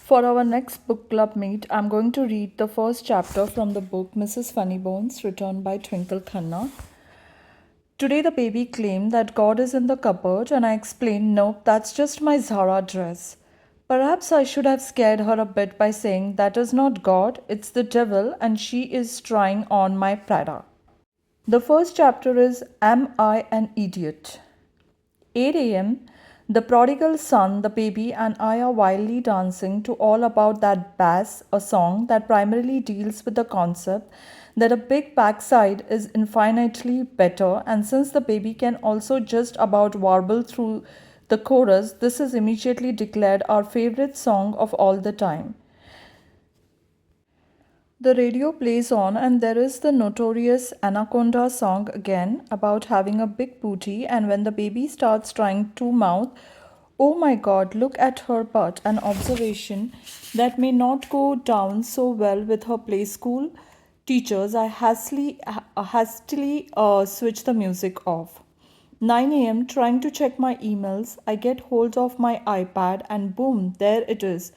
For our next book club meet, I'm going to read the first chapter from the book Mrs. Funnybones, written by Twinkle Khanna. Today, the baby claimed that God is in the cupboard, and I explained, nope, that's just my Zara dress. Perhaps I should have scared her a bit by saying, that is not God, it's the devil, and she is trying on my Prada. The first chapter is Am I an Idiot? 8 a.m., the prodigal son, the baby, and I are wildly dancing to All About That Bass, a song that primarily deals with the concept that a big backside is infinitely better, and since the baby can also just about warble through the chorus, this is immediately declared our favorite song of all the time. The radio plays on, and there is the notorious Anaconda song again about having a big booty. And when the baby starts trying to mouth, oh my god, look at her butt, an observation that may not go down so well with her play school teachers, I hastily switch the music off. 9 a.m., trying to check my emails, I get hold of my iPad, and boom, there it is.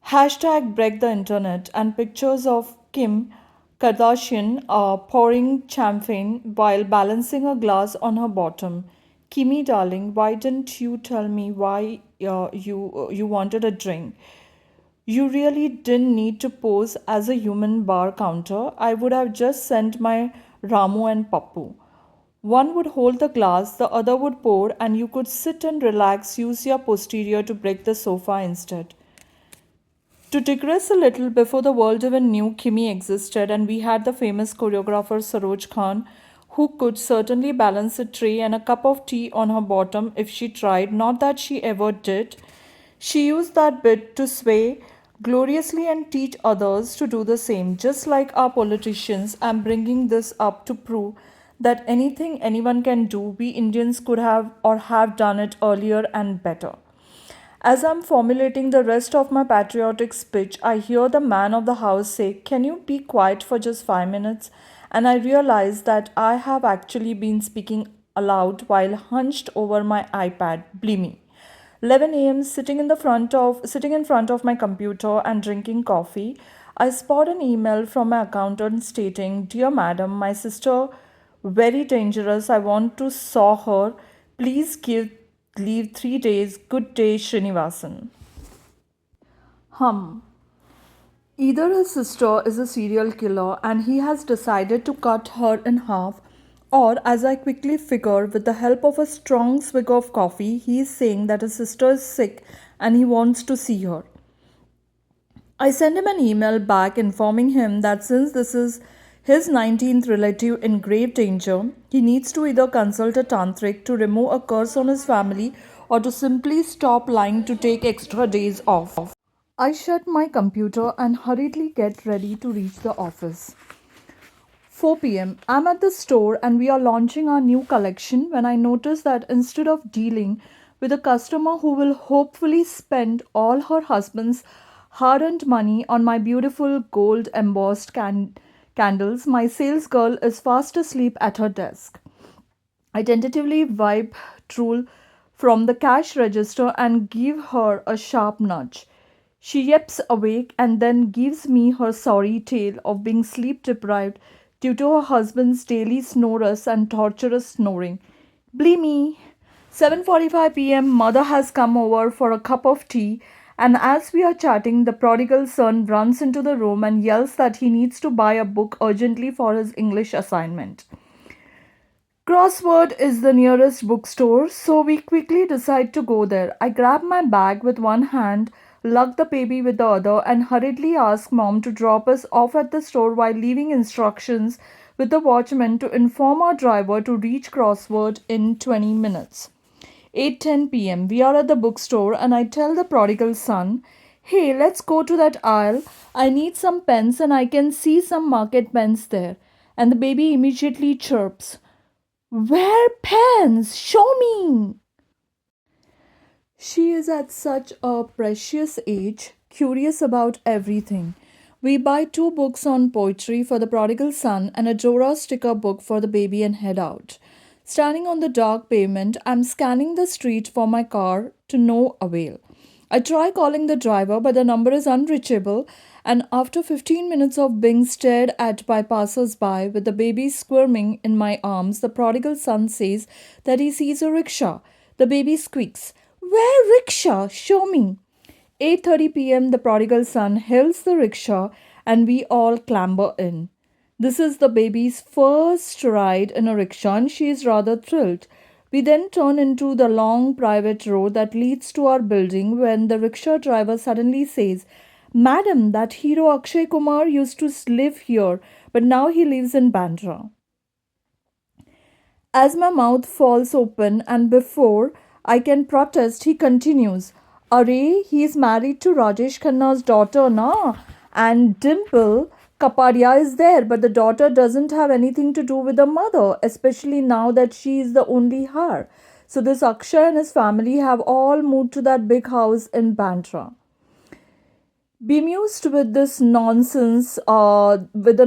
Hashtag break the internet and pictures of Kim Kardashian pouring champagne while balancing a glass on her bottom. Kimmy, darling, why didn't you tell me why you wanted a drink? You really didn't need to pose as a human bar counter. I would have just sent my Ramu and Pappu. One would hold the glass, the other would pour, and you could sit and relax, use your posterior to break the sofa instead. To digress a little, before the world even knew Kimi existed, and we had the famous choreographer Saroj Khan, who could certainly balance a tray and a cup of tea on her bottom if she tried, not that she ever did. She used that bit to sway gloriously and teach others to do the same, just like our politicians. I'm bringing this up to prove that anything anyone can do, we Indians could have or have done it earlier and better. As I'm formulating the rest of my patriotic speech, I hear the man of the house say, can you be quiet for just 5 minutes? And I realize that I have actually been speaking aloud while hunched over my iPad. Blimey. 11 a.m. Sitting in front of my computer and drinking coffee, I spot an email from my accountant stating, "Dear madam, my sister very dangerous. I want to saw her. Please give leave 3 days. Good day, Srinivasan." Hum. Either his sister is a serial killer and he has decided to cut her in half, or, as I quickly figure, with the help of a strong swig of coffee, he is saying that his sister is sick and he wants to see her. I send him an email back informing him that since this is his 19th relative in grave danger, he needs to either consult a tantric to remove a curse on his family or to simply stop lying to take extra days off. I shut my computer and hurriedly get ready to reach the office. 4 p.m. I'm at the store and we are launching our new collection when I notice that instead of dealing with a customer who will hopefully spend all her husband's hard earned money on my beautiful gold embossed candles, my sales girl is fast asleep at her desk. I tentatively wipe drool from the cash register and give her a sharp nudge. She yips awake and then gives me her sorry tale of being sleep deprived due to her husband's daily snorers and torturous snoring. Bleemy. 7:45 p.m. Mother has come over for a cup of tea, and as we are chatting, the prodigal son runs into the room and yells that he needs to buy a book urgently for his English assignment. Crossword is the nearest bookstore, so we quickly decide to go there. I grab my bag with one hand, lug the baby with the other, and hurriedly ask mom to drop us off at the store while leaving instructions with the watchman to inform our driver to reach Crossword in 20 minutes. 8:10 p.m. We are at the bookstore and I tell the prodigal son, "Hey, let's go to that aisle. I need some pens and I can see some market pens there." And the baby immediately chirps, "Where pens? Show me." She is at such a precious age, curious about everything. We buy two books on poetry for the prodigal son and a Dora sticker book for the baby and head out. Standing on the dark pavement, I'm scanning the street for my car to no avail. I try calling the driver, but the number is unreachable. And after 15 minutes of being stared at by passers by with the baby squirming in my arms, the prodigal son says that he sees a rickshaw. The baby squeaks, "Where rickshaw? Show me." 8:30 p.m. the prodigal son hails the rickshaw and we all clamber in. This is the baby's first ride in a rickshaw and she is rather thrilled. We then turn into the long private road that leads to our building when the rickshaw driver suddenly says, "Madam, that hero Akshay Kumar used to live here, but now he lives in Bandra." As my mouth falls open and before I can protest, he continues, "Arey, he is married to Rajesh Khanna's daughter, na? And Dimple Kapadia is there, but the daughter doesn't have anything to do with the mother, especially now that she is the only her. So this Akshay and his family have all moved to that big house in Bandra." Bemused with the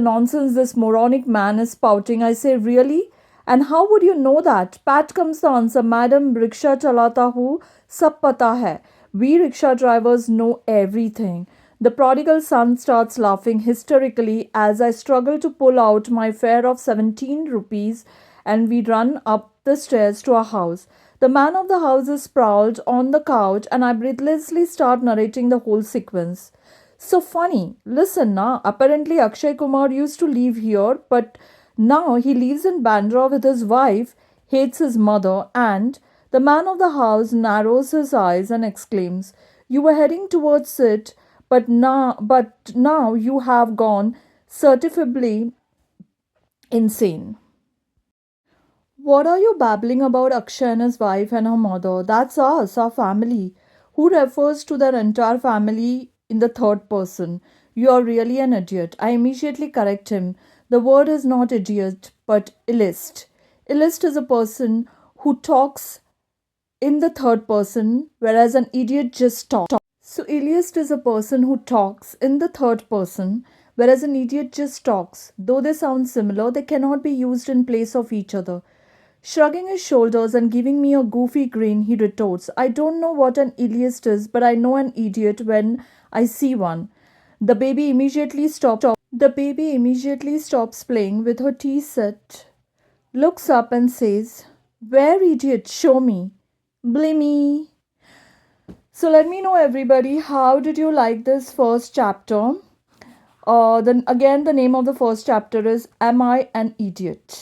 nonsense this moronic man is spouting, I say, "Really? And how would you know that?" Pat comes the answer, "Madam, rickshaw chalata hu, sab pata hai. We rickshaw drivers know everything." The prodigal son starts laughing hysterically as I struggle to pull out my fare of 17 rupees and we run up the stairs to our house. The man of the house is sprawled on the couch and I breathlessly start narrating the whole sequence. "So funny. Listen, na. Apparently Akshay Kumar used to live here, but now he lives in Bandra with his wife, hates his mother, and..." The man of the house narrows his eyes and exclaims, "You were heading towards it, but now you have gone certifiably insane." "What are you babbling about Akshay and his wife and her mother? That's us, our family." Who refers to their entire family in the third person? "You are really an idiot." I immediately correct him. The word is not idiot, but illist. Illist is a person who talks in the third person, whereas an idiot just talks. So, illist is a person who talks in the third person, whereas an idiot just talks. Though they sound similar, they cannot be used in place of each other. Shrugging his shoulders and giving me a goofy grin, he retorts, "I don't know what an illist is, but I know an idiot when I see one." The baby immediately stops playing with her tea set, looks up and says, "Where, idiot? Show me." Blimey. So let me know, everybody, how did you like this first chapter? Then again, the name of the first chapter is "Am I an Idiot?"